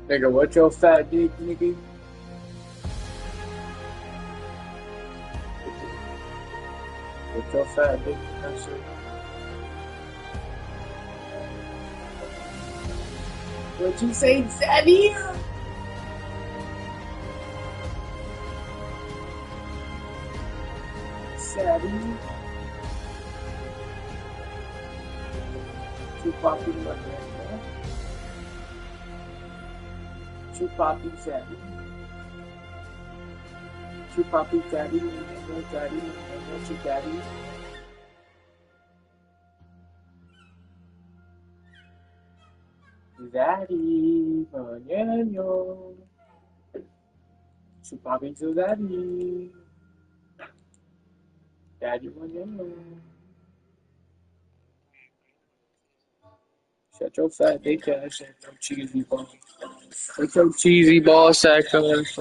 Nigga, what's your fat dick, nigga? What's your fat dick? That's it. What you say, Zaddy? Zaddy? Too popular like that, man. Too poppy, Zaddy. Too poppy, Zaddy. No Zaddy. No too Zaddy. Zaddy, mañana. Too poppy to Zaddy. Daddy, mañana. Shut your fat dick ass and your cheesy ball. Shut your cheesy ball sack ass.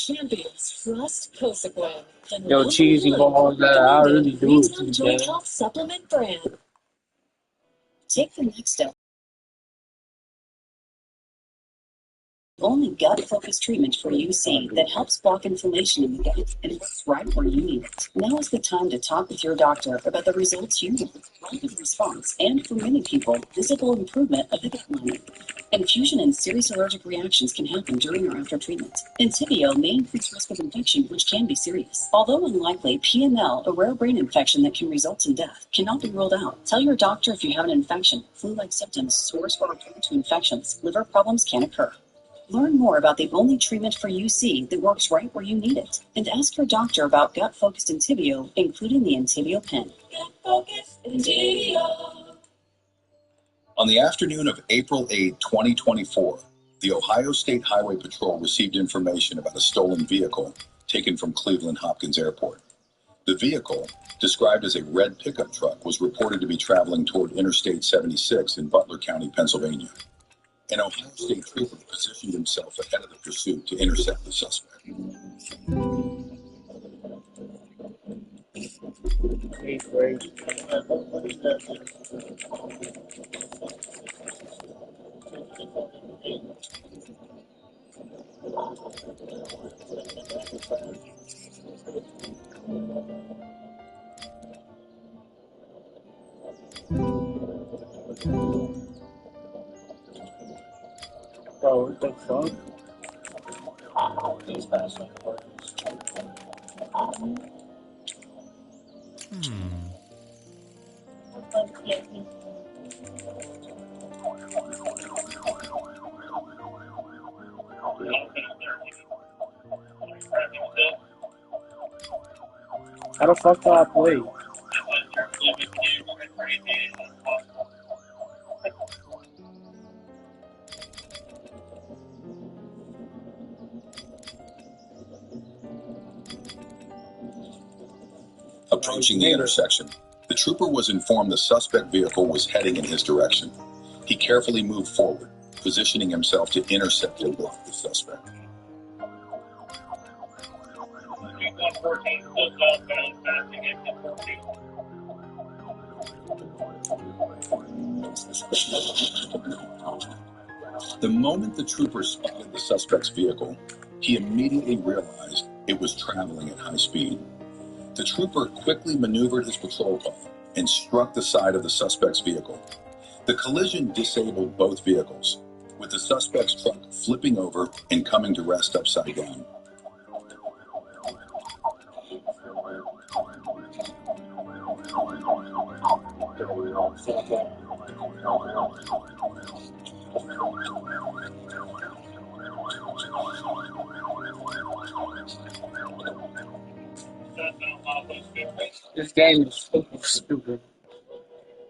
Champions Trust Cosequin. Yo, cheesy balls, I really do it to you, Joint man. Health Supplement brand. Take the next step. Only gut-focused treatment for UC that helps block inflammation in the gut and works right where you need it. Now is the time to talk with your doctor about the results you want, rapid response, and for many people, visible improvement of the gut lining. Infusion and serious allergic reactions can happen during or after treatment. Entyvio may increase risk of infection, which can be serious. Although unlikely, PML, a rare brain infection that can result in death, cannot be ruled out. Tell your doctor if you have an infection, flu-like symptoms, sores, or are prone to infections. Liver problems can occur. Learn more about the only treatment for UC that works right where you need it. And ask your doctor about gut-focused Entyvio, including the Entyvio pen. Gut-focused Entyvio. On the afternoon of April 8, 2024, the Ohio State Highway Patrol received information about a stolen vehicle taken from Cleveland Hopkins Airport. The vehicle, described as a red pickup truck, was reported to be traveling toward Interstate 76 in Butler County, Pennsylvania. An Ohio State trooper positioned himself ahead of the pursuit to intercept the suspect. Bro, what the fuck? These password words. How the fuck do I play? Approaching the intersection, the trooper was informed the suspect vehicle was heading in his direction. He carefully moved forward, positioning himself to intercept and block the suspect. The moment the trooper spotted the suspect's vehicle, he immediately realized it was traveling at high speed. The trooper quickly maneuvered his patrol car and struck the side of the suspect's vehicle. The collision disabled both vehicles, with the suspect's truck flipping over and coming to rest upside down. This game is stupid.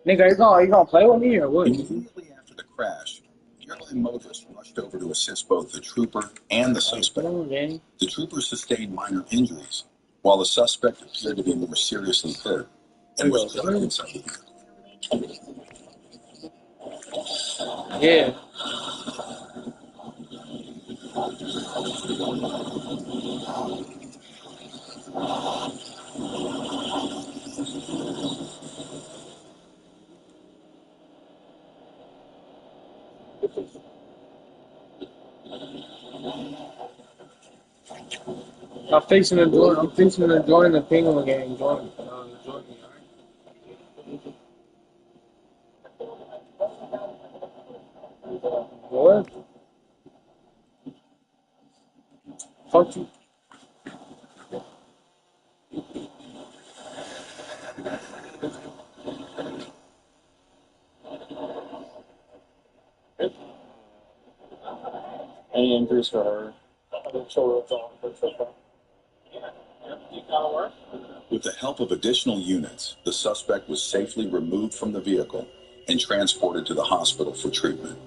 Nigga, you gonna play with me or what? Immediately after the crash, airline nearby motorists rushed over to assist both the trooper and the suspect. Come on, Danny. The trooper sustained minor injuries, while the suspect appeared to be more seriously hurt and was put inside the vehicle. Yeah. I'm fixing to join the Penguin gang. Join me, alright? What? Fuck you. Any injuries for her? With the help of additional units, the suspect was safely removed from the vehicle and transported to the hospital for treatment.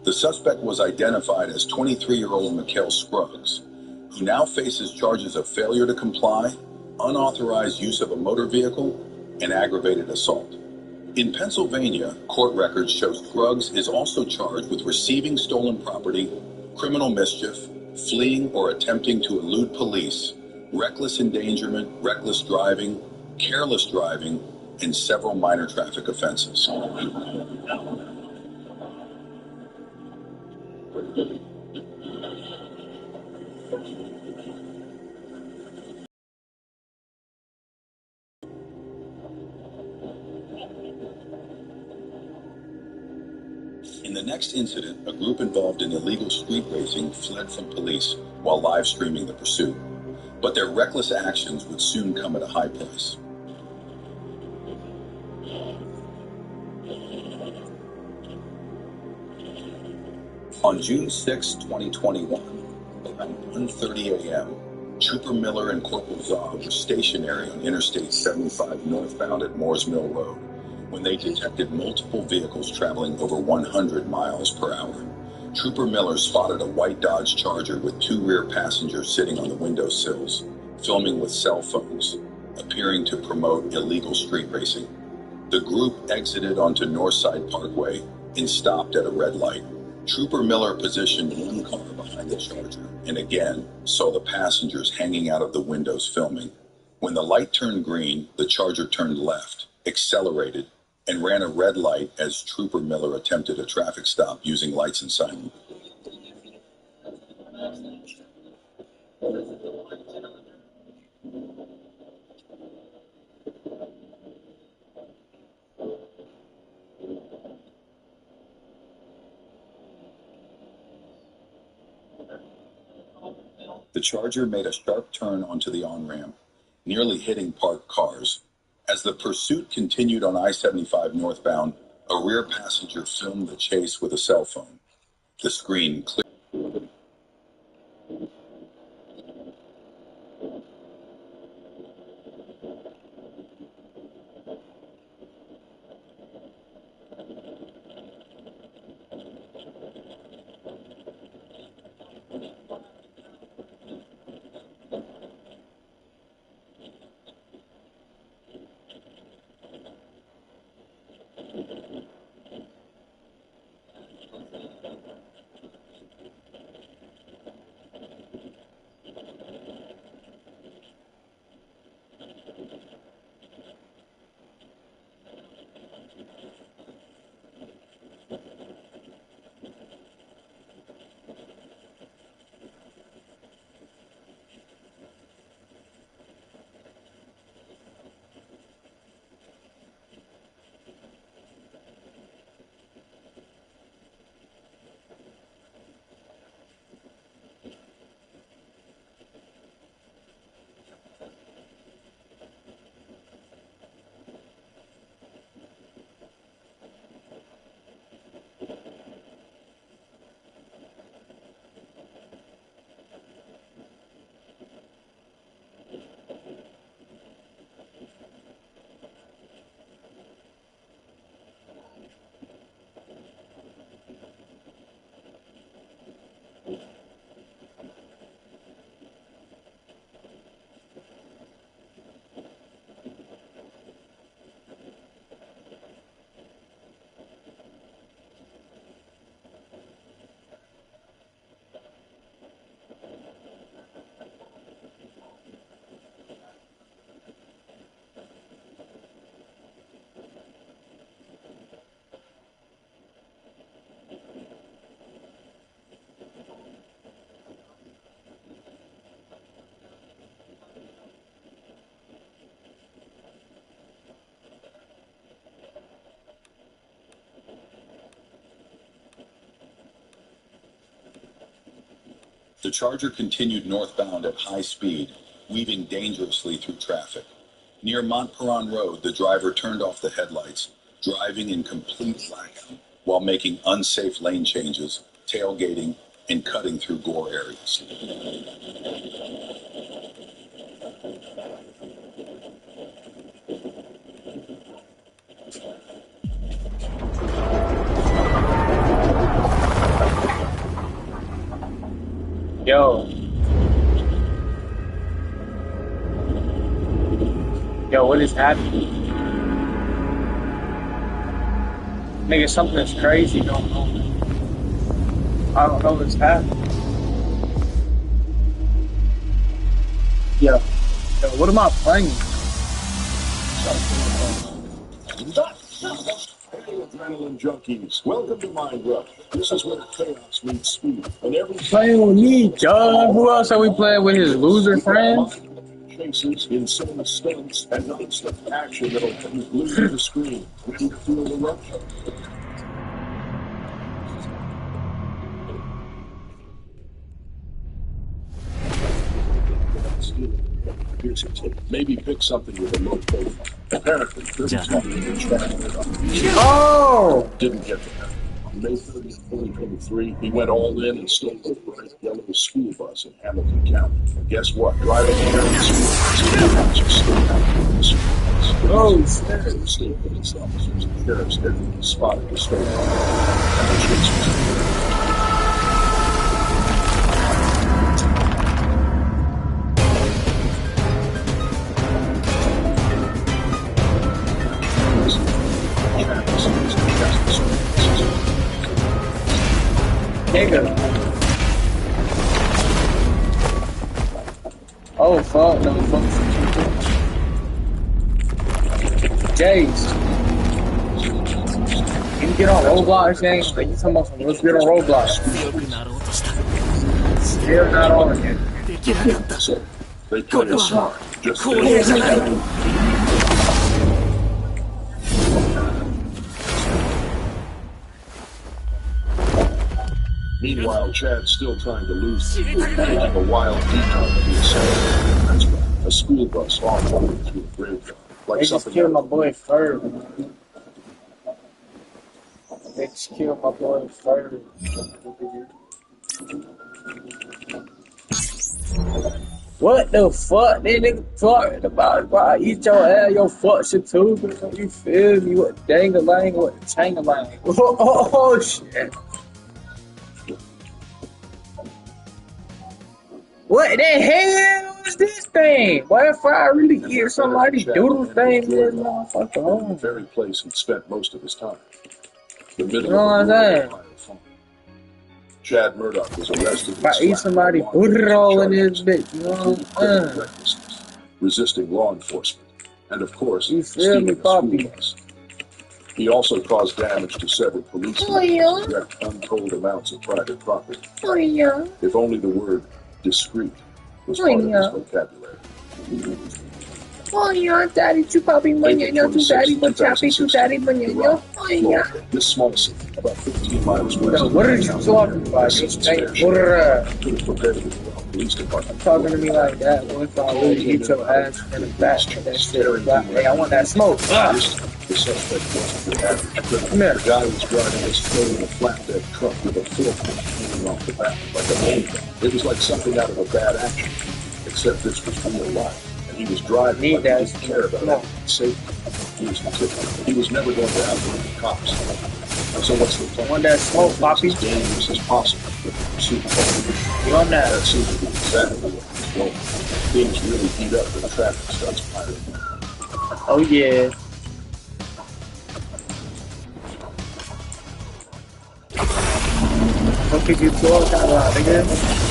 The suspect was identified as 23-year-old Mikhail Scruggs, who now faces charges of failure to comply, unauthorized use of a motor vehicle, and aggravated assault. In Pennsylvania, court records show Scruggs is also charged with receiving stolen property, criminal mischief, fleeing or attempting to elude police, reckless endangerment, reckless driving, careless driving, and several minor traffic offenses. In the next incident, a group involved in illegal street racing fled from police while live streaming the pursuit. But their reckless actions would soon come at a high price. On June 6, 2021, around 1:30 a.m., Trooper Miller and Corporal Zaw were stationary on Interstate 75 northbound at Moores Mill Road when they detected multiple vehicles traveling over 100 miles per hour. Trooper Miller spotted a white Dodge Charger with two rear passengers sitting on the windowsills, filming with cell phones, appearing to promote illegal street racing. The group exited onto Northside Parkway and stopped at a red light. Trooper Miller positioned one car behind the Charger and again saw the passengers hanging out of the windows filming. When the light turned green, the Charger turned left, accelerated, and ran a red light as Trooper Miller attempted a traffic stop using lights and sirens. The Charger made a sharp turn onto the on-ramp, nearly hitting parked cars. As the pursuit continued on I-75 northbound, a rear passenger filmed the chase with a cell phone. The screen cleared. The Charger continued northbound at high speed, weaving dangerously through traffic. Near Montperon Road, the driver turned off the headlights, driving in complete blackout while making unsafe lane changes, tailgating, and cutting through gore areas. Yo, what is happening? Nigga, something is crazy going on. I don't know what's happening. Yo, what am I playing? Hey, adrenaline junkies, welcome to Mind Rush. This is where chaos meets speed. And every Playing with me, John. Who else are we playing with? His loser friends? chases, insane stunts, and non-stop action that'll have you glued to the screen. Ready to feel the rush? Here's a tip. Maybe pick something with a low profile. Apparently, 30-something in the Oh! didn't get to that. On May 30th, 2023, he went all in and stole a bright yellow school bus in Hamilton County. And guess what? Driving here in the school bus just still happening. Oh, The state police officers and sheriffs everyone spotted the stolen car. And the chase was nigga. Oh, fuck, no, fuck. Jace. Can you get on Roblox, James? Like, you talking about some, let's get on Roblox. Still not on it yet. so they play it smart. Just Meanwhile, Chad's still trying to lose it, taking a wild detour to the assault. That's right, a school bus off-roading through a graveyard. Like They just something killed my boy Ferg. They just killed my boy Ferg. What the fuck? They nigga talking about, bro? I eat your ass, your fuck shit too, bro. You feel me? What dang-a-lang, what chang-a-lang? Oh, shit. What the hell is this thing? What if I really eat somebody's doodle thing in this motherfucker? The Oh. very place he'd spent most of his time. The middle You know what I'm of the saying? Ohio farm. Chad Murdoch was arrested. If I eat somebody booty roll in this bitch, you know what I'm saying? Recklessness, resisting law enforcement, and of course, You feel stealing me, a school Poppy? bus. He also caused damage to several police vehicles and wrecked untold amounts of private property. If only the word discreet was part of his vocabulary. Oh yeah, daddy, tu papi manana, tu daddy, but chappy, tu daddy manana. Oh yeah. This small city, about 15 miles west. Yo, what are you talking about? Police department. Talking to me like that? What if I really eat your ass in the back and that shit? Like, hey, I want that smoke. The suspect wasn't the average criminal. Come here. The guy was driving his floating a flatbed truck with a forklift hanging off the back like a maniac. It was like something out of a bad action, except this was real life. And he was driving Need like that. he didn't care about safety. He was never going to outrun the cops. So what's the plan? Want that smoke, Poppy? As dangerous as possible with the pursuit of You on that that? seemed to be exactly what was going. Things really heat up when traffic starts piling. Oh yeah. What could you talk about, nigga?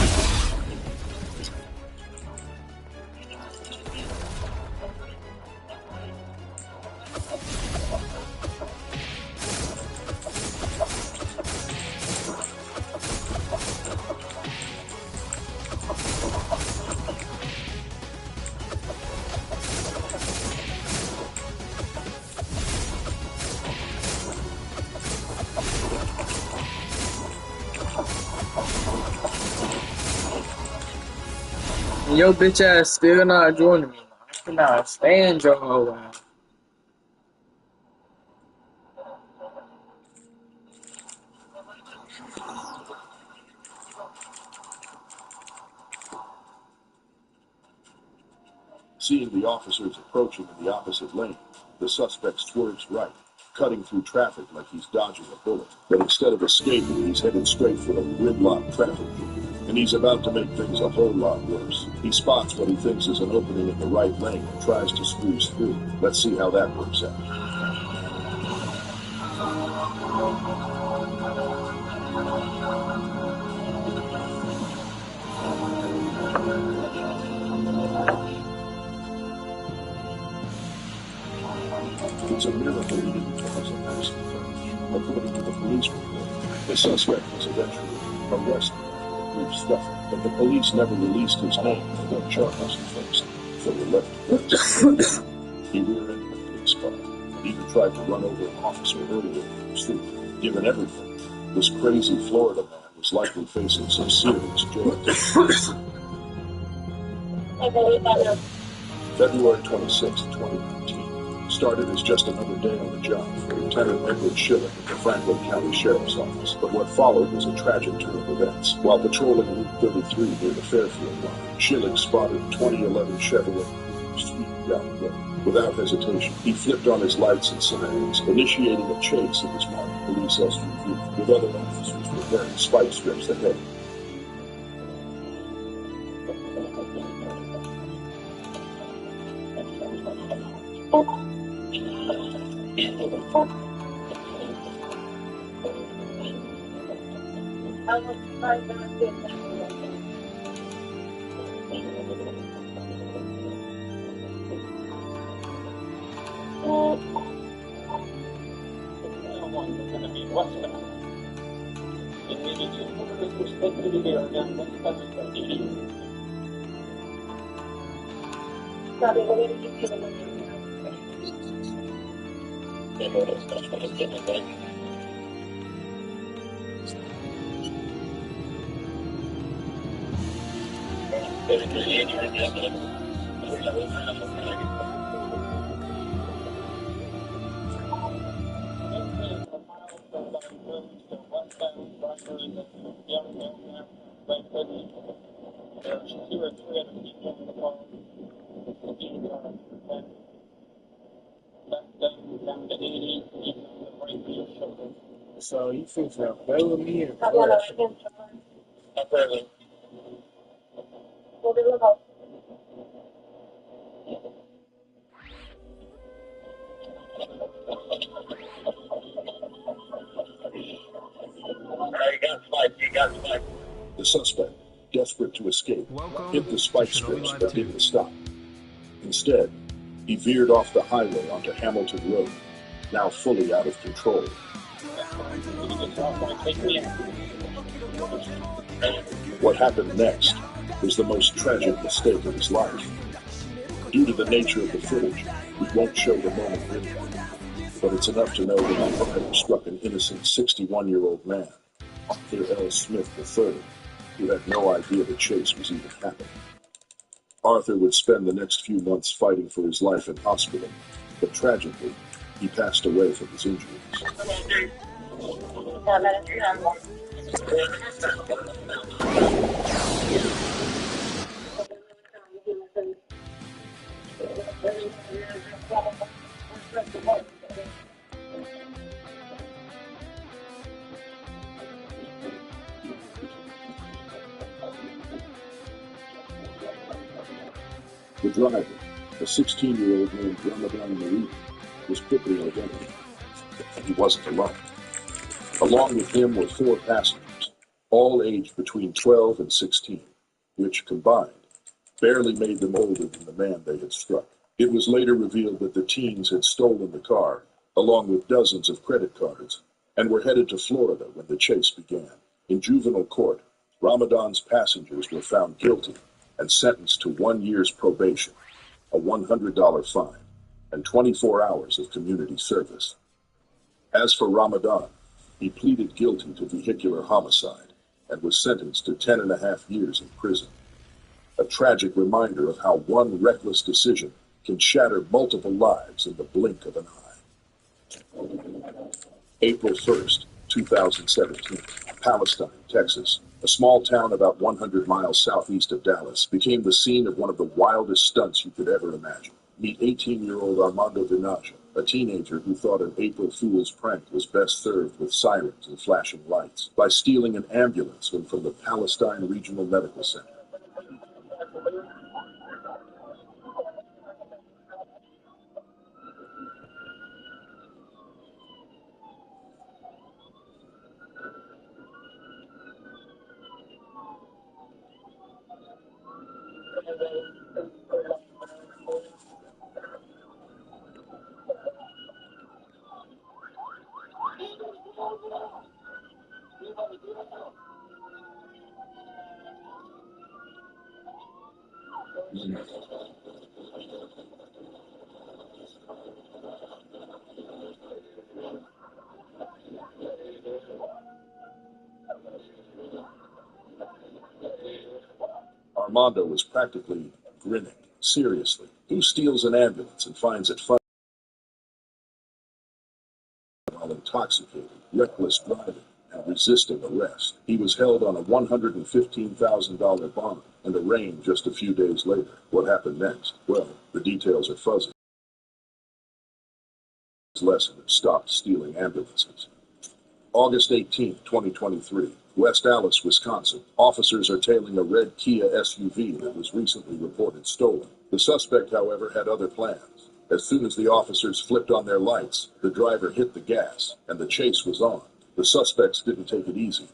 And your bitch ass still not joining me. I cannot stand your whole ass. Seeing the officers approaching in the opposite lane, the suspect swerves right, cutting through traffic like he's dodging a bullet. But instead of escaping, he's headed straight for a gridlock traffic jam. And he's about to make things a whole lot worse. He spots what he thinks is an opening in the right lane and tries to squeeze through. Let's see how that works out. It's a miracle he didn't cause an accident. According to the police report, the suspect was eventually arrested after a brief scuffle, but the police never released his name or what charges he faced, so he left to guess. He rear-ended a police car and even tried to run over an officer earlier in the street. Given everything, this crazy Florida man was likely facing some serious jail time. February 26, 2019. Started as just another day on the job for Lieutenant Edward Schilling at the Franklin County Sheriff's Office. But what followed was a tragic turn of events. While patrolling Route 33 near the Fairfield line, Schilling spotted a 2011 Chevrolet speeding down the road. Without hesitation, he flipped on his lights and sirens, initiating a chase of his marked police SUV, with other officers preparing spike strips ahead. So you think you're play with me or what? The suspect, desperate to escape, hit the spike strips but didn't stop. Instead, he veered off the highway onto Hamilton Road, now fully out of control. What happened next was the most tragic mistake of his life. Due to the nature of the footage, we won't show the moment really, but it's enough to know that the driver struck an innocent 61-year-old man, Arthur L. Smith III, who had no idea the chase was even happening. Arthur would spend the next few months fighting for his life in hospital, but tragically, he passed away from his injuries. The driver, a 16-year-old named Ramadan Marie, was quickly identified, and he wasn't alone. Along with him were 4 passengers, all aged between 12 and 16, which combined barely made them older than the man they had struck. It was later revealed that the teens had stolen the car, along with dozens of credit cards, and were headed to Florida when the chase began. In juvenile court, Ramadan's passengers were found guilty and sentenced to 1 year's probation, a $100 fine, and 24 hours of community service. As for Ramadan, he pleaded guilty to vehicular homicide and was sentenced to 10.5 years in prison. A tragic reminder of how one reckless decision can shatter multiple lives in the blink of an eye. April 1st, 2017, Palestine, Texas. A small town about 100 miles southeast of Dallas became the scene of one of the wildest stunts you could ever imagine. Meet 18-year-old Armando Vinaja, a teenager who thought an April Fool's prank was best served with sirens and flashing lights by stealing an ambulance from the Palestine Regional Medical Center. Armando was practically grinning. Seriously, who steals an ambulance and finds it funny while intoxicated, reckless driving, and resisting arrest? He was held on a $115,000 bond and arraigned just a few days later. What happened next? Well, the details are fuzzy. His lesson had stopped stealing ambulances. August 18, 2023. West Allis, Wisconsin. Officers are tailing a red Kia SUV that was recently reported stolen. The suspect, however, had other plans. As soon as the officers flipped on their lights, the driver hit the gas, and the chase was on. The suspects didn't take it easy.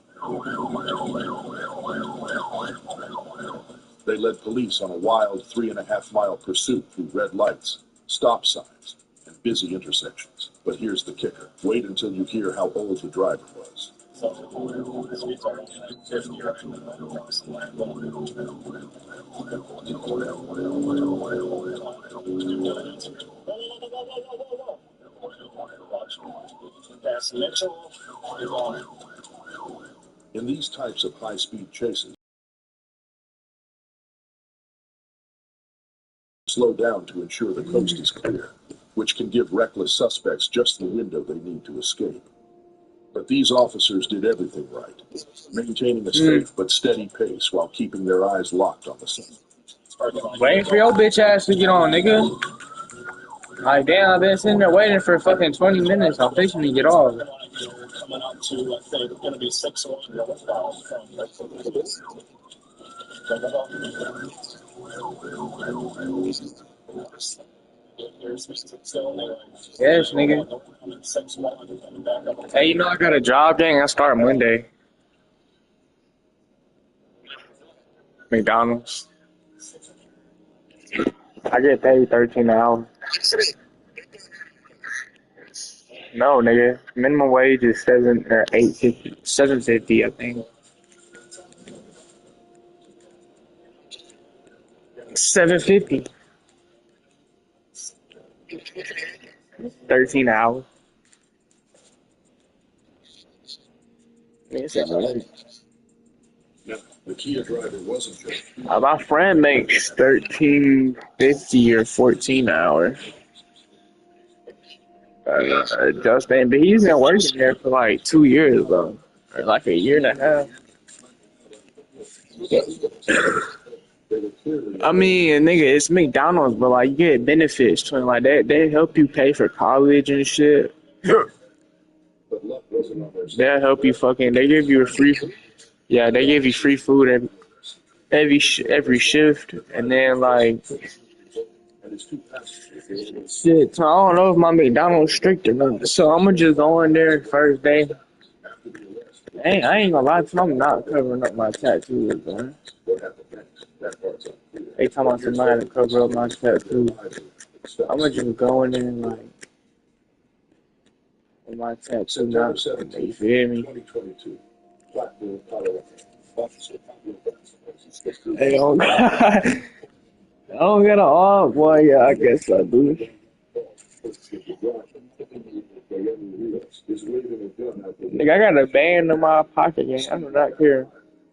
They led police on a wild 3.5-mile pursuit through red lights, stop signs, and busy intersections. But here's the kicker. Wait until you hear how old the driver was. In these types of high-speed chases, slow down to ensure the coast is clear, which can give reckless suspects just the window they need to escape. But these officers did everything right, maintaining a safe but steady pace while keeping their eyes locked on the sun. Waiting for your bitch ass to get on, nigga. Like, damn, I've been sitting there waiting for fucking 20 minutes. I'm fixing to get off. Coming up to, I think, going to be 6-1. Yes, nigga. Hey, you know I got a job, gang. I start Monday. McDonald's. I get paid 13 an hour. No, nigga. Minimum wage is 750, I think. 750. 13 an hour. Yes, Now, the Kia driver wasn't just my friend makes 13.50 or 14 an hour. Justin, but he's been working there for like 2 years, though, or like a year and a half. I mean, nigga, it's McDonald's, but like you get benefits to it, like that. They help you pay for college and shit. but luck wasn't on their side. They'll help you fucking. They give you a free. Yeah, they give you free food every shift, and then like And his two passengers, shit. So I don't know if my McDonald's strict or not. So I'm gonna just go in there first day. after the arrest, I ain't gonna lie to you, I'm not covering up my tattoos, man. what happened next? That part's unclear. They talking about somebody to cover up my tattoos. I'm gonna just go in there and like with my tattoo September out. 17th, You feel me? 2022, Blackpool, Colorado. Officer Hey, oh God. I don't got an arm, boy. Yeah, I guess I do. Nigga, I got a band in my pocket, gang. I do not care.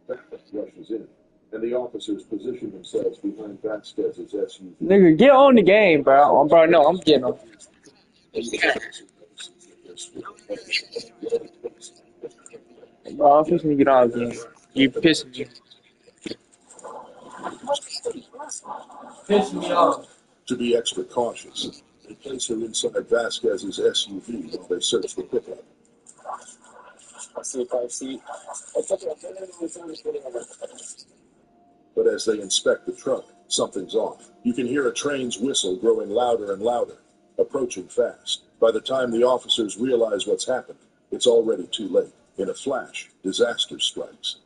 rushes in and the officers positioned themselves behind Vasquez's SUV. Nigga, get on the game, bro. Bro, no, I'm getting on. Bro, I'm fixing to get on again. You pissing me. Pissing me off. To be extra cautious, they place her inside Vasquez's SUV while they search the pickup. But as they inspect the truck, something's off. You can hear a train's whistle growing louder and louder, approaching fast. By the time the officers realize what's happened, it's already too late. In a flash, disaster strikes.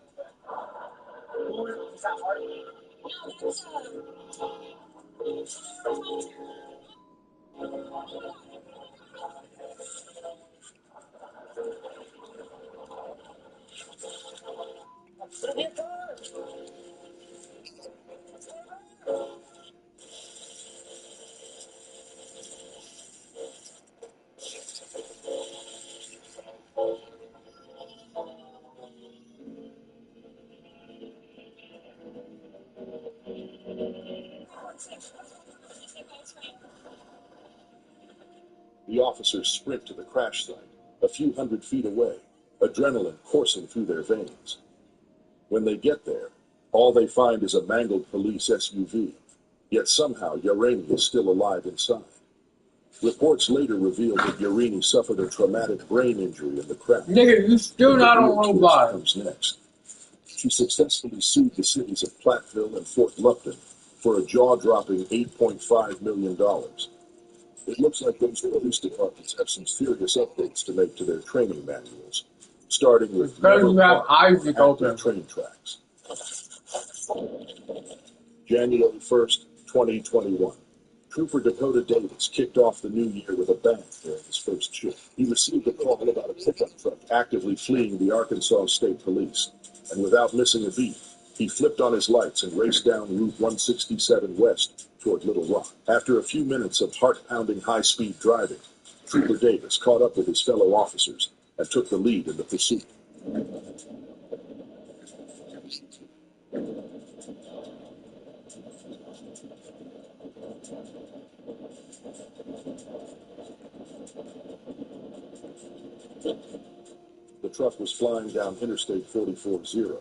The officers sprint to the crash site, a few hundred feet away, adrenaline coursing through their veins. When they get there, all they find is a mangled police SUV, yet somehow Yarini is still alive inside. Reports later revealed that Yarini suffered a traumatic brain injury in the crash. Nigga, you still not on Roblox. Comes next. She successfully sued the cities of Platteville and Fort Lupton for a jaw-dropping $8.5 million. It looks like those police departments have some serious updates to make to their training manuals, starting with You have Isaac open. train tracks. January 1st, 2021. Trooper Dakota Davis kicked off the new year with a bang during his first shift. He received a call about a pickup truck actively fleeing the Arkansas State Police, and without missing a beat, he flipped on his lights and raced down Route 167 West toward Little Rock. After a few minutes of heart-pounding high-speed driving, Trooper Davis caught up with his fellow officers and took the lead in the pursuit. The truck was flying down Interstate 440,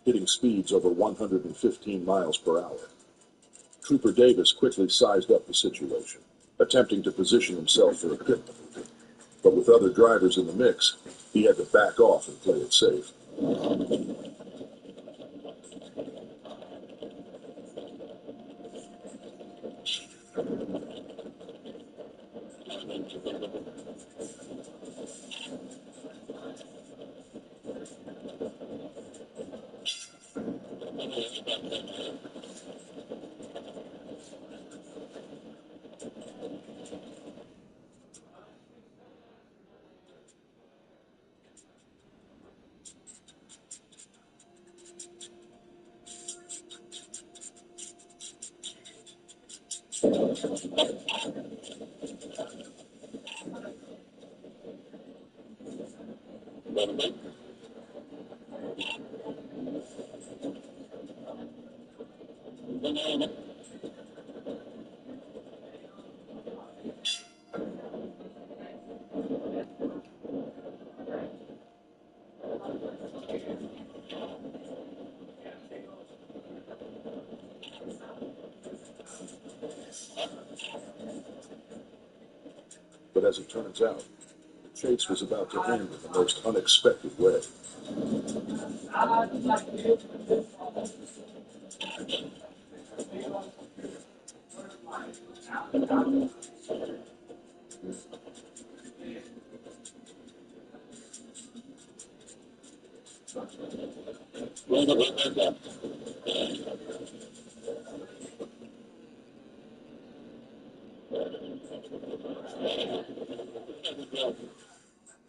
hitting speeds over 115 miles per hour. Trooper Davis quickly sized up the situation, attempting to position himself for a pit maneuver. But with other drivers in the mix, he had to back off and play it safe. But as it turns out, the chase was about to end in the most unexpected way.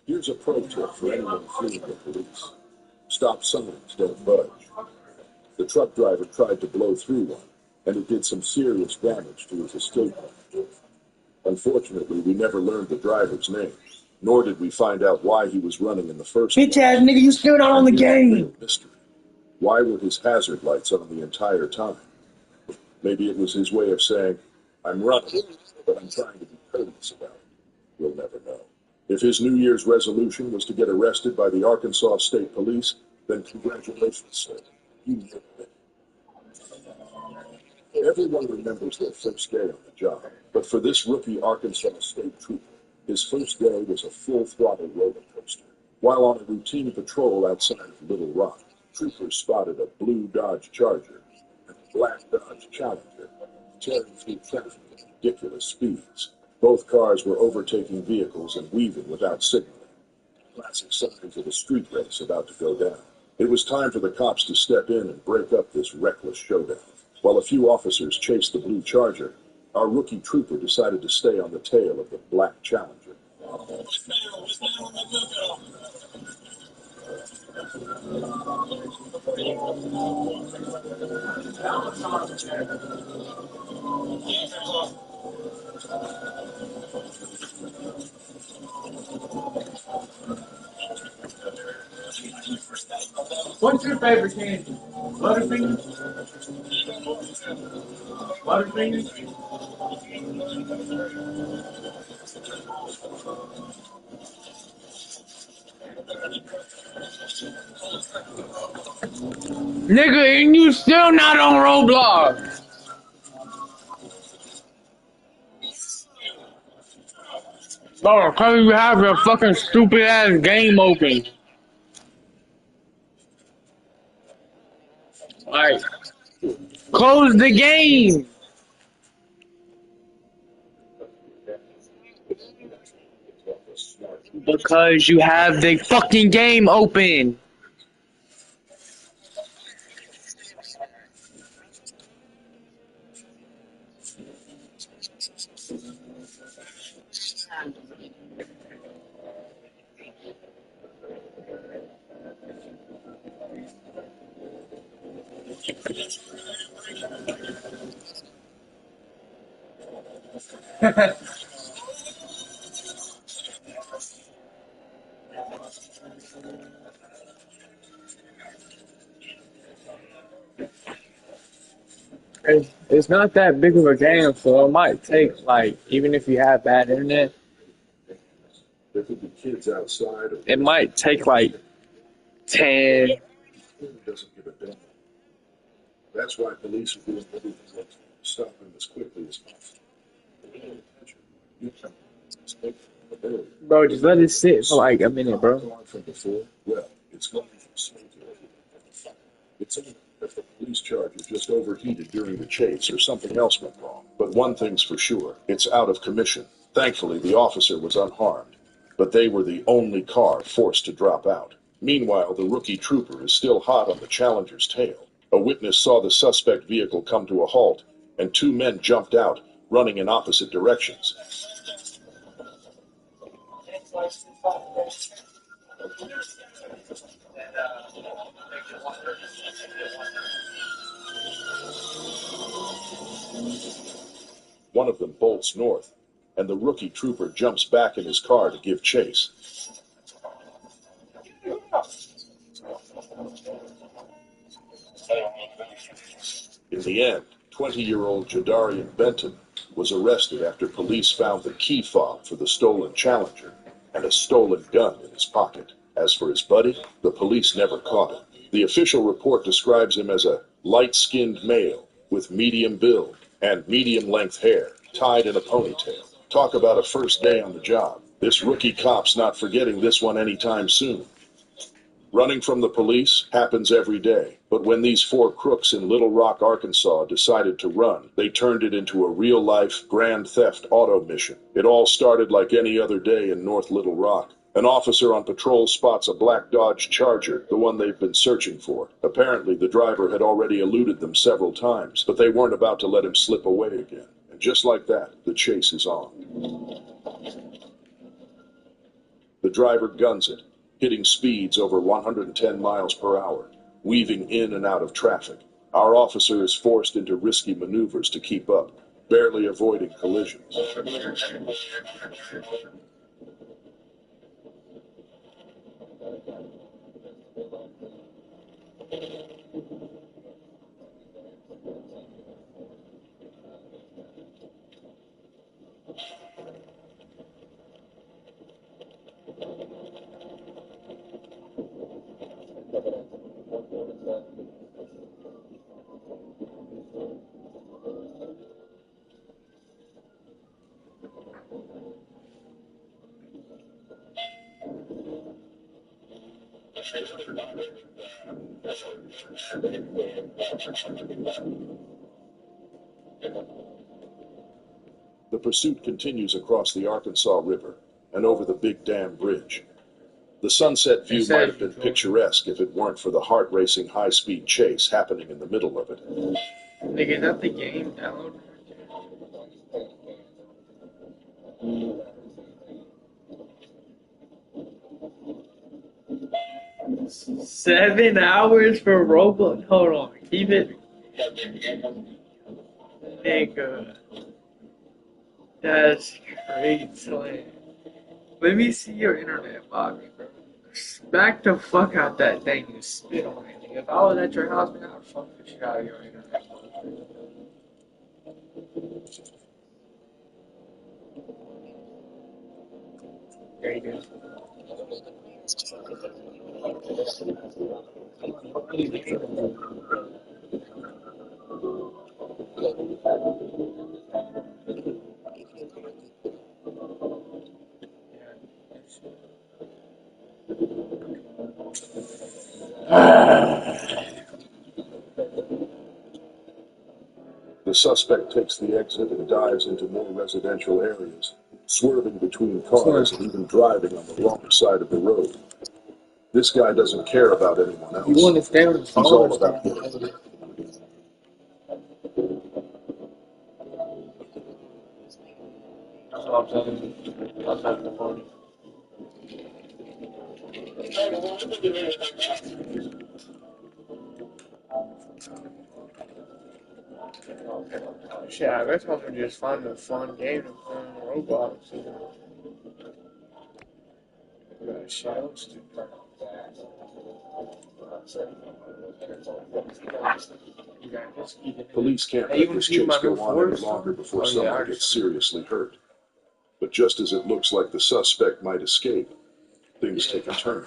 Here's a pro tip for anyone fleeing the police. Stop signs don't budge. The truck driver tried to blow through one, and it did some serious damage to his escape hatch. Unfortunately, we never learned the driver's name, nor did we find out why he was running in the first place. Bitch ass nigga, you still not on the game. Mystery. Why were his hazard lights on the entire time? Maybe it was his way of saying, I'm running, but I'm trying to be courteous about it. We'll never know. If his New Year's resolution was to get arrested by the Arkansas State Police, then congratulations, sir. You did it. Everyone remembers their first day on the job, but for this rookie Arkansas State Trooper, his first day was a full-throttle roller coaster. While on a routine patrol outside of Little Rock, troopers spotted a blue Dodge Charger and a black Dodge Challenger tearing through traffic at ridiculous speeds. Both cars were overtaking vehicles and weaving without signaling. Classic signs of a street race about to go down. It was time for the cops to step in and break up this reckless showdown. While a few officers chased the blue Charger, our rookie trooper decided to stay on the tail of the black Challenger. What's your favorite candy? Butterfingers? Butterfingers? Nigga, and you still not on Roblox. Bro, cause you have your fucking stupid ass game open. Like, close the game. Because you have the fucking game open. It's not that big of a game, so it might take, like, even if you have bad internet, There could be kids outside. it might take like 10. Doesn't give a damn. That's why police are doing everything to stop him as quickly as possible. Bro, just let it sit for like a minute, bro. From before, well, it's going from slow to it's only if the police charger just overheated during the chase or something else went wrong. But one thing's for sure, it's out of commission. Thankfully, the officer was unharmed, but they were the only car forced to drop out. Meanwhile, the rookie trooper is still hot on the Challenger's tail. A witness saw the suspect vehicle come to a halt, and two men jumped out, running in opposite directions. One of them bolts north, and the rookie trooper jumps back in his car to give chase. In the end, 20-year-old Jadarian Benton was arrested after police found the key fob for the stolen Challenger and a stolen gun in his pocket. As for his buddy, the police never caught him. The official report describes him as a light-skinned male with medium build and medium-length hair, tied in a ponytail. Talk about a first day on the job. This rookie cop's not forgetting this one anytime soon. Running from the police happens every day, but when these four crooks in Little Rock, Arkansas decided to run, they turned it into a real-life grand theft auto mission. It all started like any other day in North Little Rock. An officer on patrol spots a black Dodge Charger, the one they've been searching for. Apparently, the driver had already eluded them several times, but they weren't about to let him slip away again. And just like that, the chase is on. The driver guns it, hitting speeds over 110 miles per hour, weaving in and out of traffic. Our officer is forced into risky maneuvers to keep up, barely avoiding collisions. The pursuit continues across the Arkansas River and over the Big Dam Bridge. The sunset view might have been picturesque if it weren't for the heart-racing high-speed chase happening in the middle of it. Nigga, is that the game download? 7 hours for Roblox? Hold on, keep it. Nigga. That's crazy. Let me see your internet, Bobby, bro. Back the fuck out that thing and spit on it. Nigga. If I was at your house, man, I'd fuck the shit out of your internet. There you go. The suspect takes the exit and dives into more residential areas, swerving between cars and even driving on the wrong side of the road. This guy doesn't care about anyone else. You want to stay on the phone? He's all about getting. That's what I'm saying. That's not the phone. Shit, I guess I'm gonna just find a fun game to play on Roblox. You know? Got shit else to do. Police can't let this chase go on any longer before someone gets seriously hurt. But just as it looks like the suspect might escape, things take a turn.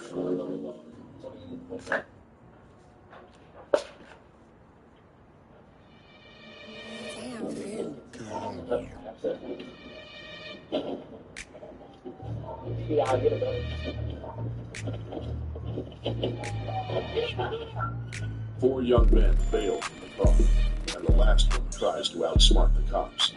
Four young men bail from the car, and the last one tries to outsmart the cops.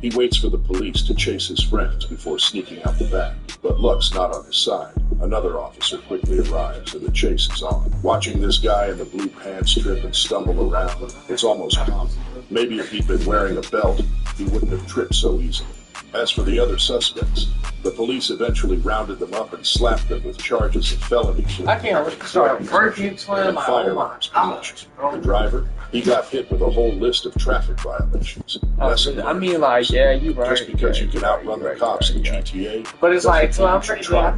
He waits for the police to chase his friends before sneaking out the back, but luck's not on his side. Another officer quickly arrives and the chase is on. Watching this guy in the blue pants trip and stumble around, it's almost comical. Maybe if he'd been wearing a belt, he wouldn't have tripped so easily. As for the other suspects, the police eventually rounded them up and slapped them with charges of felony shooting. I can't start working and firearms possession. The driver, he got hit with a whole list of traffic violations. I mean, like, yeah, you right. Just because you can outrun the cops in GTA. But it's like, so I'm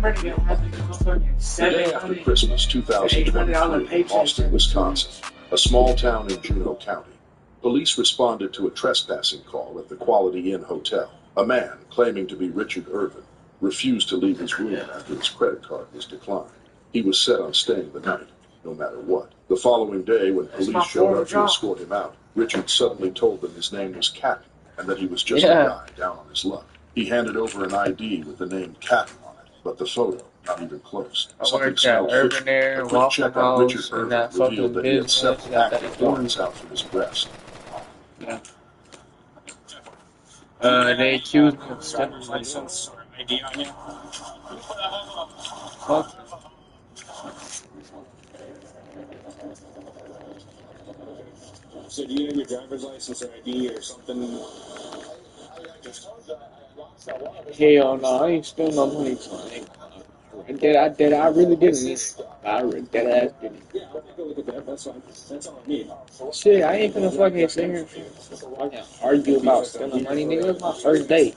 ready to have The day after Christmas 2023, Austin, Wisconsin, a small town in Juneau County, police responded to a trespassing call at the Quality Inn Hotel. A man, claiming to be Richard Irvin, refused to leave his room after his credit card was declined. He was set on staying the night, no matter what. The following day, when police showed up to escort him out, Richard suddenly told them his name was Catton and that he was just a guy down on his luck. He handed over an ID with the name Catton on it, but the photo, not even close. Something smelled fishy. A quick check on Richard Irvin revealed that he had several active darts out from his breast. Yeah. They accused me of stealing my ID on you. fuck. So do you have your driver's license or ID or something? Hell no, I ain't stealing no money, so I really didn't. I dead ass didn't. Yeah, I'll take a look at that. That's fine. That's all I need. Shit, I ain't finna fucking sit here and fucking argue about stealing money, nigga. It was my first day.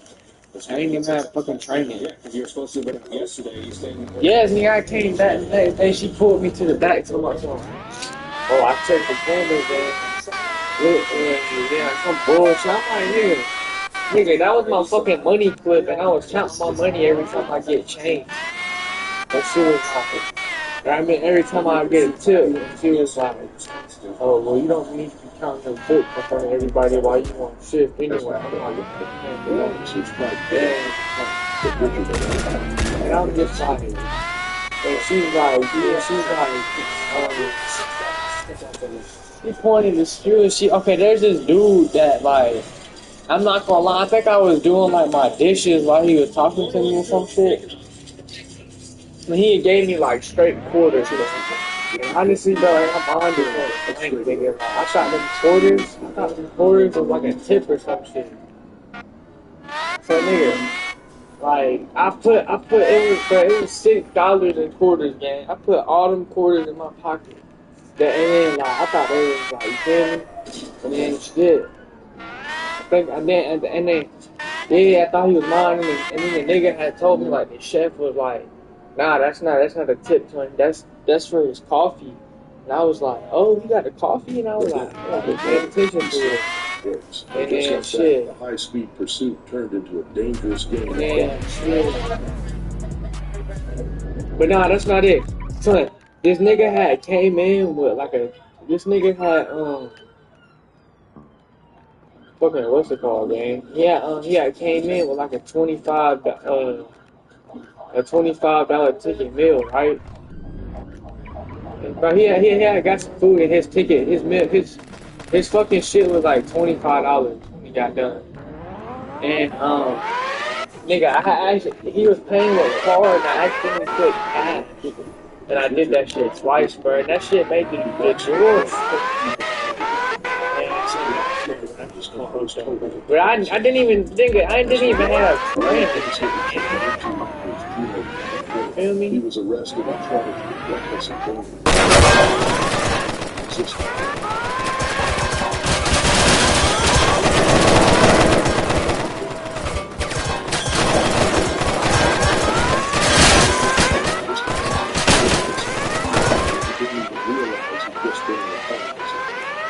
I ain't even had fucking training. Yeah, because you were supposed to have been yesterday. You stayed in the Yes, nigga, I came back the next day. She pulled me to the back to my phone. Oh, I checked the cameras, yeah, some bullshit. I'm like, nigga, that was my fucking money clip, and I was counting my money every time I get changed. That shit was like I mean, every time I get a tip, she was like, "Oh, well, you don't need to be counting your book in front of everybody while you on shift anyway." I'm like, The officers tried to but Richard and I'm just like, and she's like, she pointed the screw, and okay, there's this dude that, like, I'm not gonna lie, I think I was doing, like, my dishes while he was talking to me or some shit. And he gave me, like, straight quarters. And honestly, bro, like, I'm on this thing, nigga. Like, I thought them quarters was like a tip or some shit. So, nigga, like, it was $6 in quarters, gang. I put all them quarters in my pocket. And then, like, I thought they was, like, you feel me? And then, shit. Yeah, I thought he was mine, and then the nigga had told me, like, the chef was like, "Nah, that's not a tip, Tony. That's for his coffee." And I was like, "Oh, you got the coffee?" And I was like, "Pay attention to it." And then shit. The high-speed pursuit turned into a dangerous game. Yeah, shit. But nah, that's not it. Son, this nigga had came in with like this nigga had fucking what's it called, man? Yeah, he had came in with like a $25 ticket meal, right? But he had got some food in his ticket, his meal, his fucking shit was like $25 when he got done. And nigga, he was paying with a card and I accidentally put cash. And I did that shit twice, bro. And that shit made the door. But I didn't even think it. I didn't even have friends. Feel me? He was arrested and charged with reckless abandonment.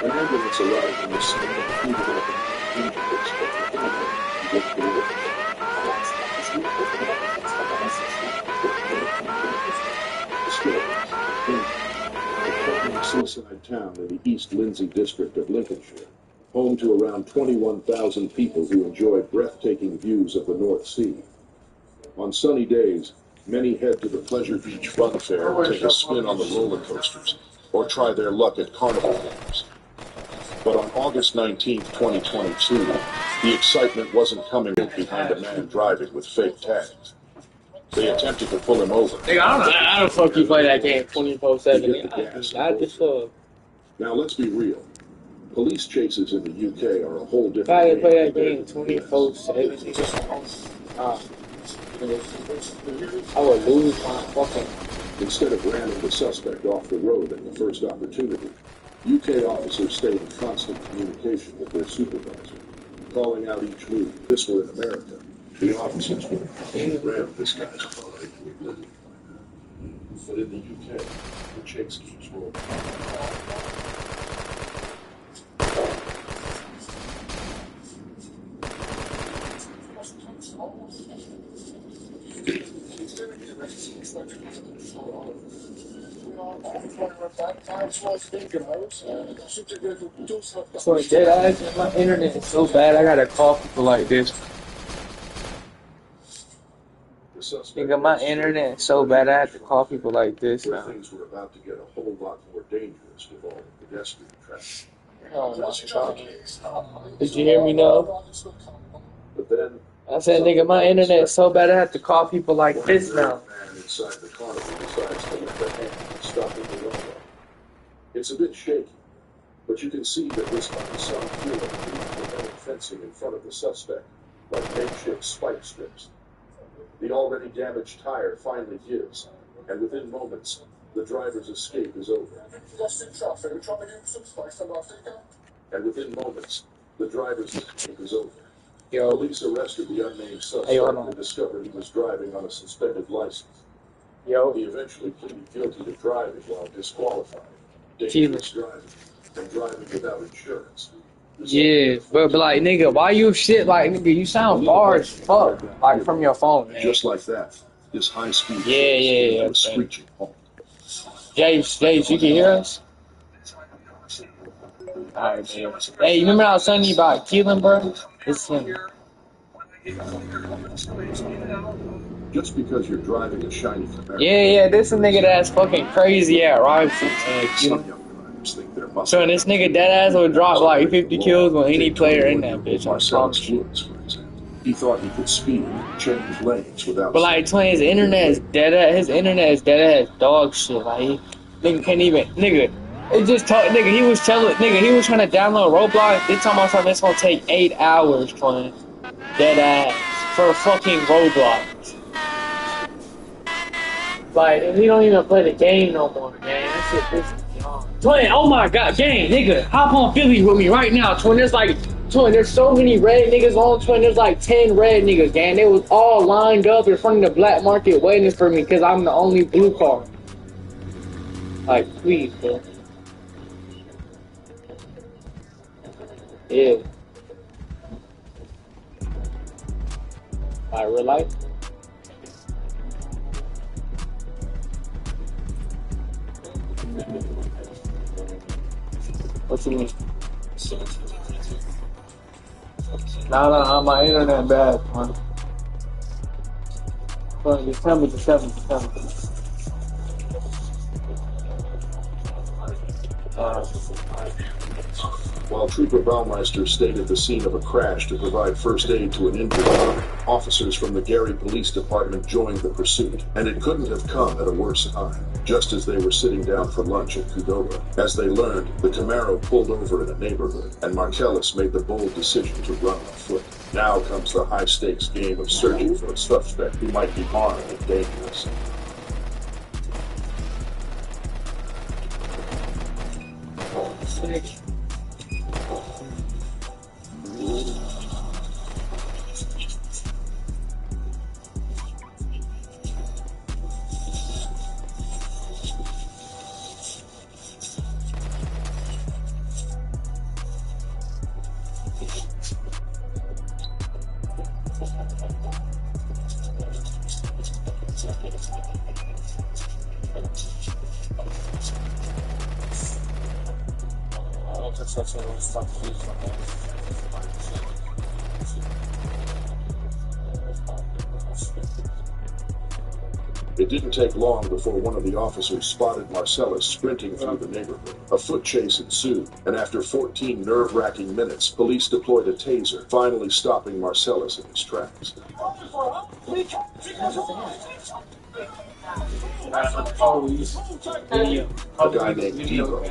An ambulance arrived in the scene and heated up an a seaside town in the East Lindsey district of Lincolnshire, home to around 21,000 people who enjoy breathtaking views of the North Sea. On sunny days, many head to the Pleasure Beach Fun Fair to take a spin on the roller coasters or try their luck at carnival games. But on August 19, 2022, the excitement wasn't coming behind a man driving with fake tags. They attempted to pull him over. Nigga, I don't know how the fuck you play that game 24/7. I just Now let's be real. Police chases in the UK are a whole different if I game. play that game 24/7, I would lose my fucking. Instead of ramming the suspect off the road at the first opportunity, UK officers stay in constant communication with their supervisor, calling out each move. If this were in America, the officers would ram this guy's car. But in the UK, the chase keeps rolling. So dead ass, my internet is so bad. I gotta call people like this. Nigga, my internet is so bad. I have to call people like this now. Things were about to get a whole lot more dangerous with all the pedestrian traffic. Did you hear me now? But then I said, nigga, my internet is so bad. I have to call people like this now. man inside the carnival decides to let the hand stop in the window. It's a bit shaky, but you can see that this unsung hero prevented fencing in front of the suspect like makeshift spike strips. The already damaged tire finally gives, and within moments, the driver's escape is over. Yo, Police arrested the unnamed suspect and discovered he was driving on a suspended license. yo, He eventually pleaded guilty to driving while disqualified, dangerous driving, and driving without insurance. yeah, but like, nigga, why you shit like, nigga, you sound far as fuck, like from your phone, man. Just like that, this high-speed Yeah. was screeching home. Jace, you can hear us? Alright, man. Hey, you remember I was telling you about Keelan, bro? It's him. Just because you're driving a shiny Camaro, Yeah, this a nigga that's fucking crazy at rifles, man. some Keelan. young drivers think they're muscle. So this nigga deadass will drop like 50 kills with any player in that bitch. I Marcellus promise you. Woods, for example. He thought he could speed, change lanes without. But like, twin, his internet is dead. His internet is dead ass dog shit. Like, nigga can't even. Nigga, it just told. Nigga, he was telling. Nigga, he was trying to download Roblox. They talking about something that's gonna take 8 hours, twin. Dead ass for fucking Roblox. Like, and he don't even play the game no more, man. That shit pisses me off. Twin, oh my god, gang, nigga, hop on Philly with me right now, twin. There's so many red niggas on, twin. There's like 10 red niggas, gang. They was all lined up in front of the black market waiting for me because I'm the only blue car. Like, please, bro. Yeah. Like, real life? What you mean? Nah, my internet bad, man. Just tell me. While Trooper Baumeister stayed at the scene of a crash to provide first aid to an injured man, officers from the Gary Police Department joined the pursuit, and it couldn't have come at a worse time. Just as they were sitting down for lunch at Qdoba, as they learned, the Camaro pulled over in a neighborhood, and Marcellus made the bold decision to run on foot. Now comes the high-stakes game of searching for a suspect who might be armed and dangerous. It didn't take long before one of the officers spotted Marcellus sprinting through the neighborhood. A foot chase ensued, and after 14 nerve-wracking minutes, police deployed a taser, finally stopping Marcellus in his tracks. A guy named Devo.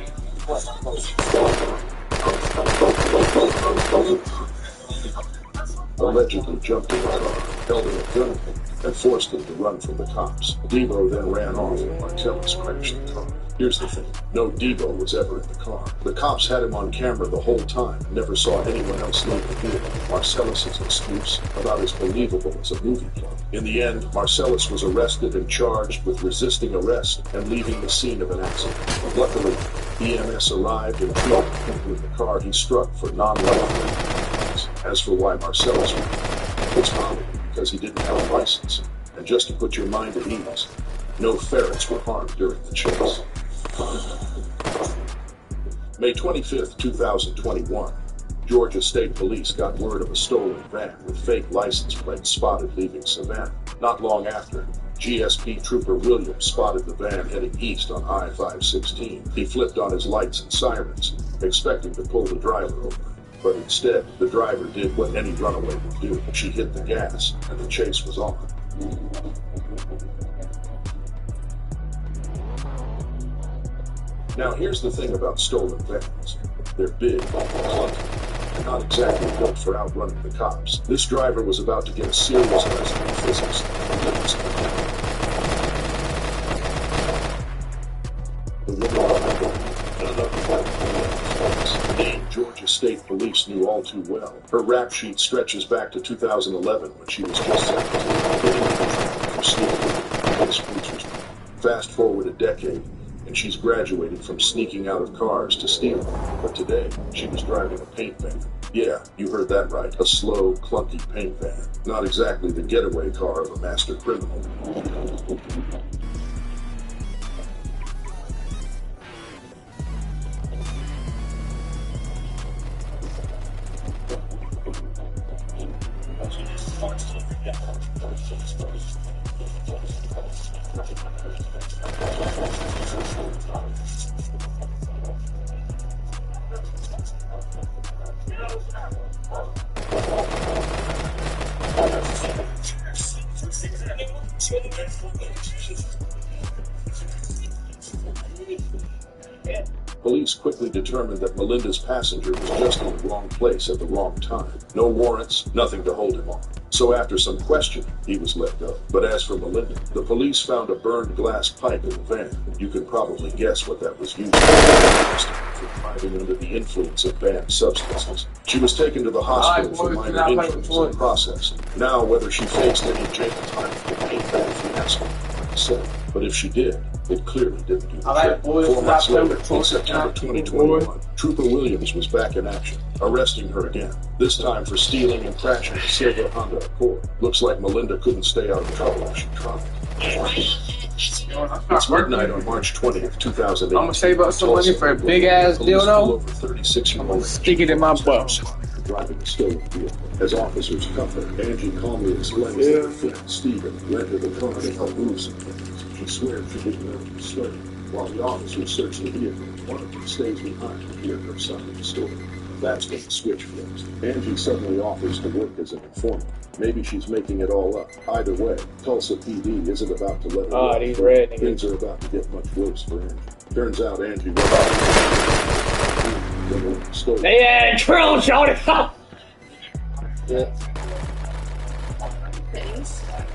Allegedly jumped in the car, held him at gunpoint, and forced him to run from the cops. Devo then ran off and Marcellus crashed the car. Here's the thing, no Devo was ever in the car. The cops had him on camera the whole time and never saw anyone else leave the vehicle. Marcellus's excuse, about as believable as a movie plot. In the end, Marcellus was arrested and charged with resisting arrest and leaving the scene of an accident. Luckily, EMS arrived and killed him with the car he struck for non-life. As for why Marcellus ran, it's probably because he didn't have a license. And just to put your mind at ease, no ferrets were harmed during the chase. May 25th, 2021, Georgia State Police got word of a stolen van with fake license plates spotted leaving Savannah. Not long after, GSP Trooper Williams spotted the van heading east on I-516. He flipped on his lights and sirens, expecting to pull the driver over. But instead, the driver did what any runaway would do. She hit the gas, and the chase was on. Now, here's the thing about stolen vans. They're big, clunky, and not exactly built for outrunning the cops. This driver was about to get a serious lesson in physics. The name Georgia State Police knew all too well. Her rap sheet stretches back to 2011 when she was just 17. Fast forward a decade, and she's graduated from sneaking out of cars to stealing. But today, she was driving a paint van. Yeah, you heard that right. A slow, clunky paint van. Not exactly the getaway car of a master criminal. Police quickly determined that Melinda's passenger was just in the wrong place at the wrong time. No warrants, nothing to hold him on. So after some questioning, he was let go. But as for Melinda, the police found a burned glass pipe in the van. You can probably guess what that was used for driving under the influence of banned substances. She was taken to the hospital for minor injuries and processed. Now, whether she faced any jail time remained that fiasco, said. But if she did, it clearly didn't do the trick. 4 months later, in September 2021, Trooper Williams was back in action, arresting her again, this time for stealing and crashing a silver Honda Accord. Looks like Melinda couldn't stay out of trouble if she tried. It's midnight on March 20th, 2008. I'm gonna save up some money for a big ass deal though. Over 36-year-old Stick it in my butt. driving a stolen vehicle. As officers cuffed her, Angie calmly explains that her friend Stephen rented the car to help move some things. She swears she didn't know it was stolen. While the officers search the vehicle, one of them stays behind to hear her side of the story. That's when the switch flips. Angie suddenly offers to work as an informant. Maybe she's making it all up. Either way, Tulsa PD isn't about to let her go. These red niggas. Things are about to get much worse for Angie. Turns out Angie was stolen. They had drill shot it. Yeah.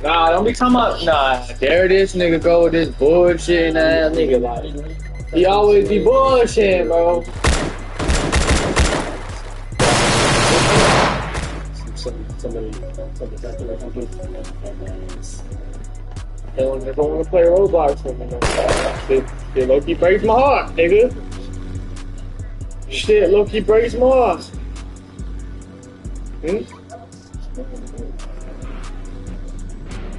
Nah, don't be talking about. Nah, there this nigga go with this bullshit ass nigga. Like, he always be bullshitting, bro. They don't want to play Roblox with me. Shit low-key breaks my heart, nigga. Shit low-key breaks my heart.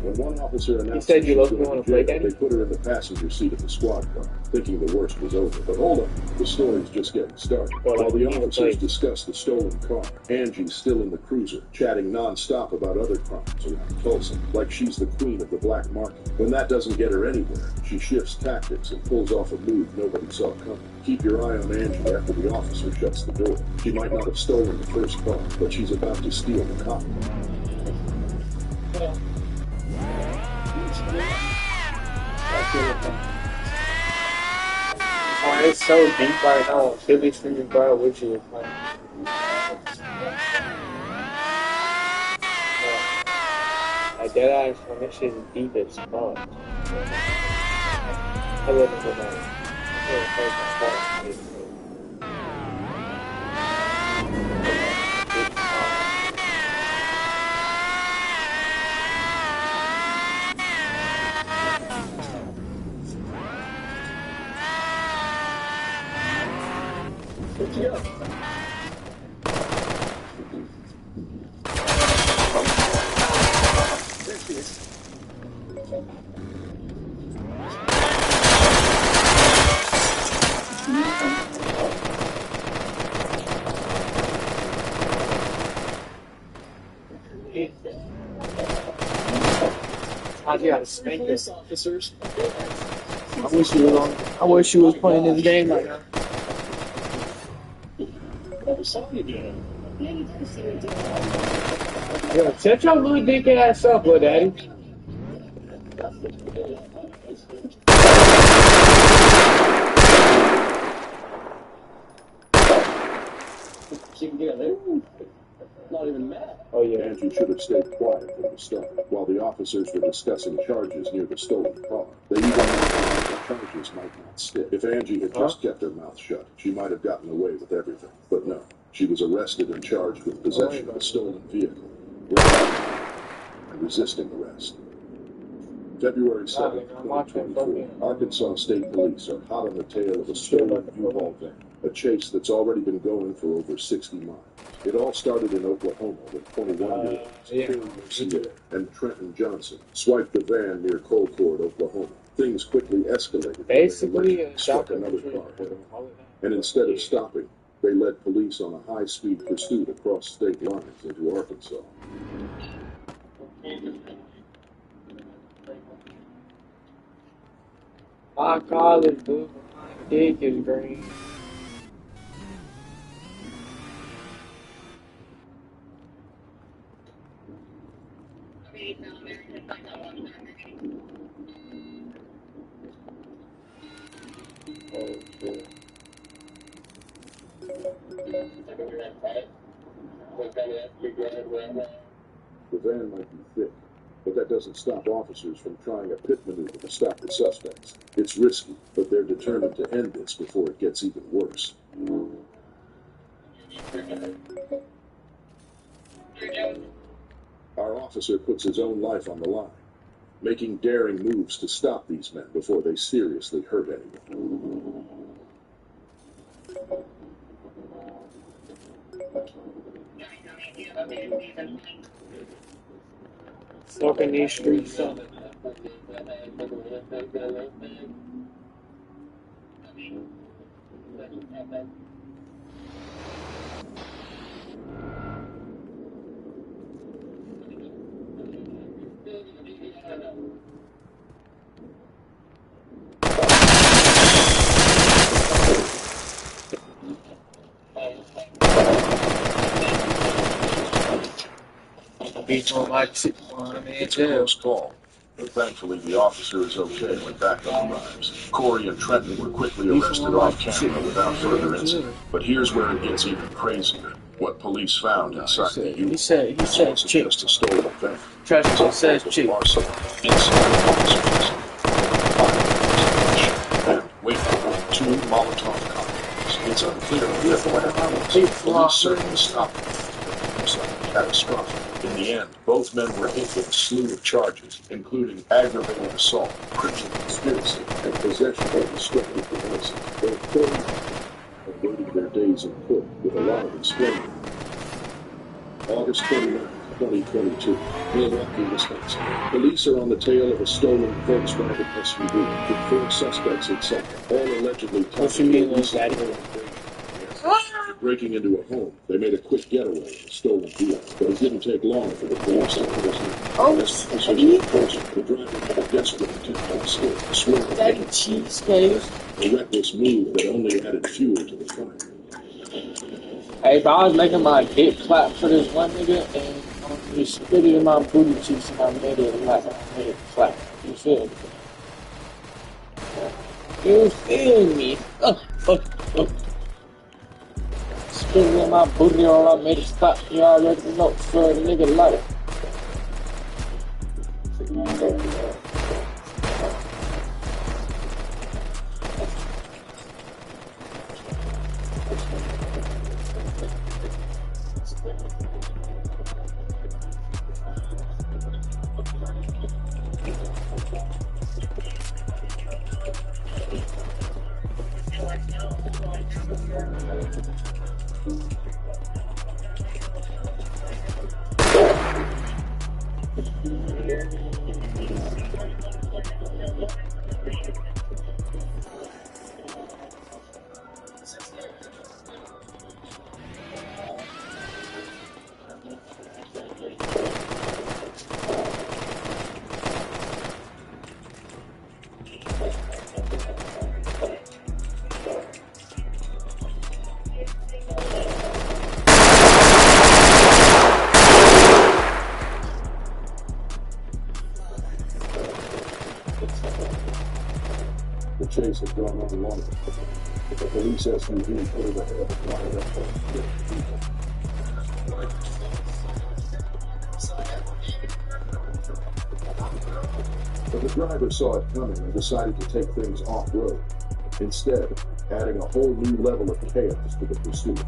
When one officer announced said you she was look, you going wanna to play jail, game? they put her in the passenger seat of the squad car, thinking the worst was over. But hold on, the story's just getting started. While the officers discuss the stolen car, Angie's still in the cruiser, chatting non-stop about other crimes around Tulsa, like she's the queen of the black market. When that doesn't get her anywhere, she shifts tactics and pulls off a move nobody saw coming. Keep your eye on Angie after the officer shuts the door. She might not have stolen the first car, but she's about to steal the cop. Oh, it's so deep right now. Philly streaming, bro, with you. Like that ass when this shit is deep as fuck. I wouldn't go back. I gotta spank this officers. I wish you was playing this game right now. Yo, shut your little dick ass up, little daddy. Not even mad. Oh yeah. Angie should have stayed quiet from the start. While the officers were discussing charges near the stolen car, they even mentioned that the charges might not stick. If Angie had just kept her mouth shut, she might have gotten away with everything. But no, she was arrested and charged with possession of a stolen vehicle, and resisting arrest. February 7th, 2024, Arkansas State Police are hot on the tail of a stolen U-Haul van, a chase that's already been going for over 60 miles. It all started in Oklahoma when 21-year-olds Karen Garcia and Trenton Johnson swiped the van near Colcord, Oklahoma. Things quickly escalated. Basically, struck another car head-on. And instead of stopping, they led police on a high-speed pursuit across state lines into Arkansas. My college blue, my dick is green. Oh, shit. The van might be thick, but that doesn't stop officers from trying a pit maneuver to stop the suspects. It's risky, but they're determined to end this before it gets even worse. Our officer puts his own life on the line, making daring moves to stop these men before they seriously hurt anyone. Fucking these streets up. Beach on my chick, It's a close call, but thankfully the officer is okay when backup arrives. Corey and Trenton were quickly arrested off camera without further incident. But here's where it gets even crazier. What police found inside the unit. He said Wasn't chick. just a stolen van. Trust me, says chick. Arson inside the officer's and wait, 2 Molotov cocktails. It's unclear if what happened. Police certainly stopped them. It was catastrophic. In the end, both men were hit with a slew of charges, including aggravated assault, criminal conspiracy, and possession of destructive devices. Both have waited their days in court with a lot of explaining. August 29, 2022, Milwaukee, Wisconsin. Police are on the tail of a stolen Volkswagen SUV with 4 suspects inside, all allegedly breaking into a home. They made a quick getaway in a stolen vehicle, but it didn't take long for the police to the driver had a desperate attempt to escape, swerving Daddy cheesecake. a reckless move that only added fuel to the fire. Hey, bro, I was making my dick clap for this one nigga, and he spit it in my booty cheeks, and I made it clap. I made it clap. You feel me? You feel me? Spit it in my booty, or I made it clap. You already know, for a nigga life. The chase had gone on longer. The police SUV pulled ahead of the line But the driver saw it coming and decided to take things off-road, instead adding a whole new level of chaos to the pursuit.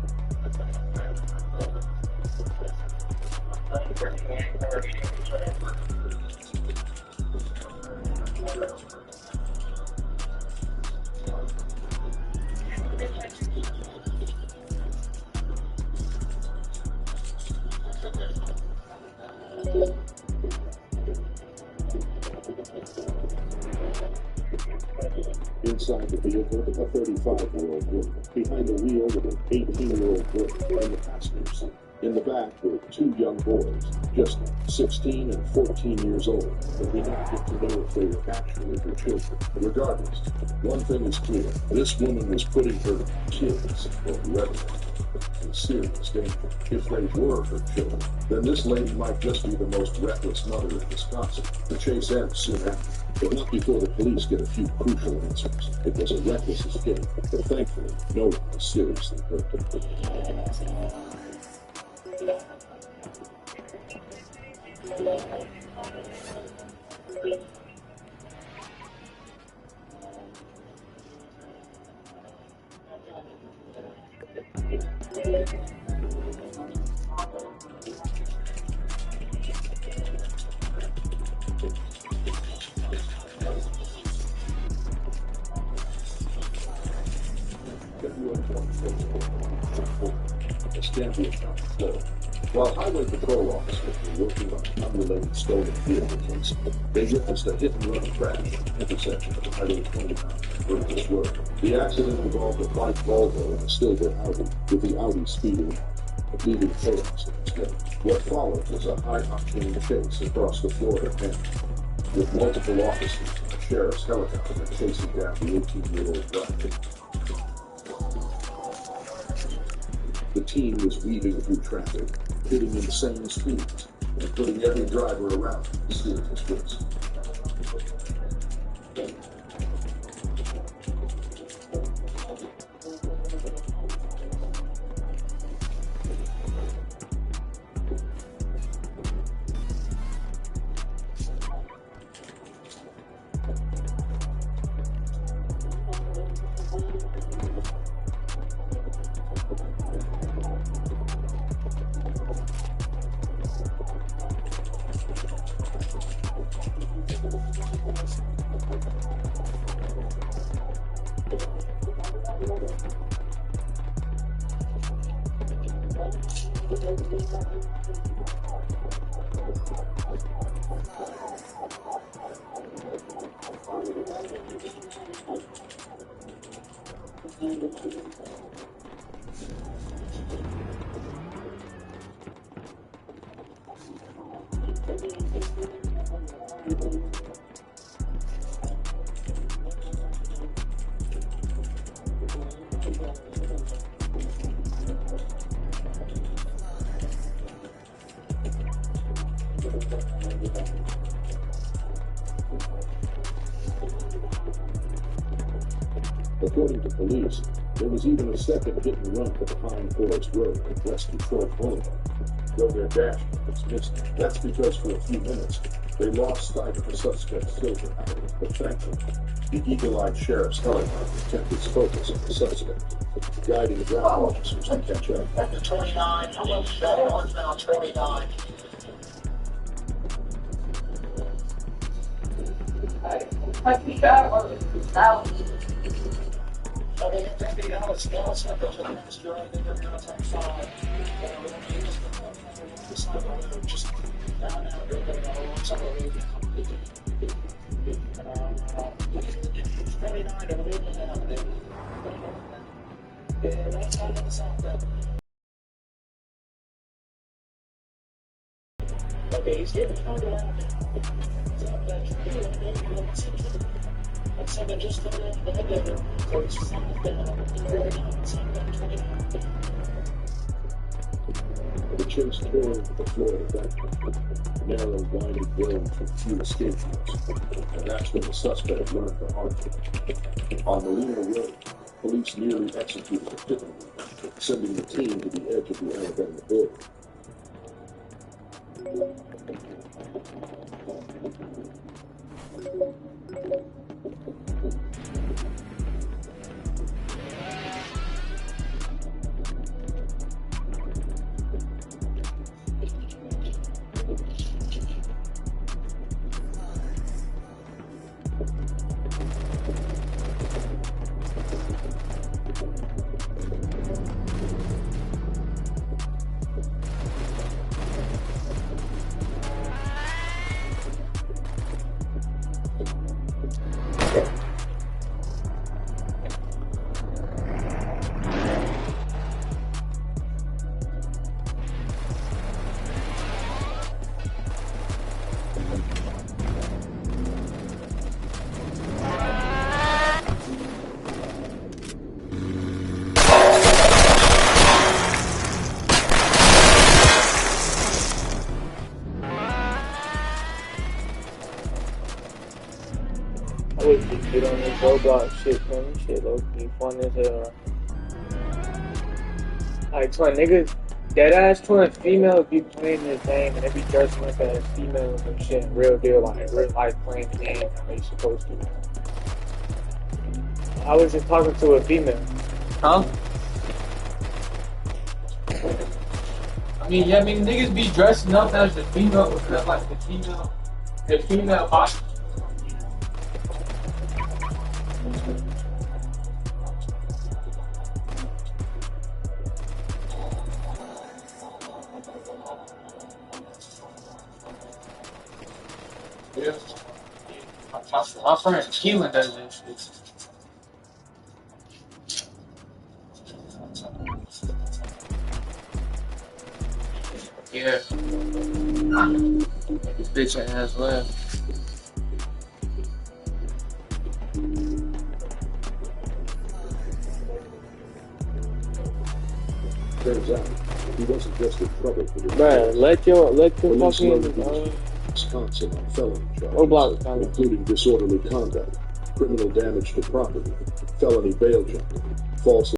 Inside the vehicle, a 35-year-old woman. Behind the wheel with an 18-year-old boy in the passenger seat. In the back were two young boys, just 16 and 14 years old, but we don't get to know if they were actually her children. Regardless, one thing is clear. This woman was putting her kids, or whoever, in serious danger. If they were her children, then this lady might just be the most reckless mother in Wisconsin. The chase ends soon after, but not before the police get a few crucial answers. It was a reckless escape, but thankfully, no one was seriously hurt. While highway patrol officers were working on an unrelated stolen vehicle case, they witnessed a hit-and-run crash at the intersection of Highway 29 and Burgess Road. The accident involved a white Volvo and a silver Audi, with the Audi speeding, leaving chaos in its wake. What followed was a high-octane chase across the Florida Panhandle, with multiple officers and a sheriff's helicopter chasing down the 18-year-old driver. The team was weaving through traffic, hitting insane speeds, and putting every driver around in serious risk. According to police, there was even a second hit and run at Pine Forest Road at West Detroit Boulevard, though their dash was missed. That's because for a few minutes, they lost sight of the suspect's silver Audi, but thankfully, the eagle-eyed sheriff's helicopter kept its focus on the suspect, guiding ground officers to catch up. At the 29, northbound 29. Okay, he's getting turned around. Something just coming in the head so it's The chase tore into the Florida back, narrow, winding road from few escape routes, and that's when the suspect learned the hard way. On Molina Road, police nearly executed a hit and run, sending the team to the edge of the Alabama border. I would just get on this Roblox shit, man. This shit low-key fun as hell. Like, twin niggas, dead ass twin females be playing this game and they be dressing up as females and shit. Real deal, like real life playing the game how they supposed to. I was just talking to a female. Huh? I mean, yeah, I mean, niggas be dressing up as the female, like the female body. Yeah. My friend Keelan does this shit. Yeah. This bitch ass left. Turns out, he wasn't just in trouble for the Man, let your Police learned he fucking was in Wisconsin on felony Roblox charges, including disorderly conduct, criminal damage to property, felony bail jumping, false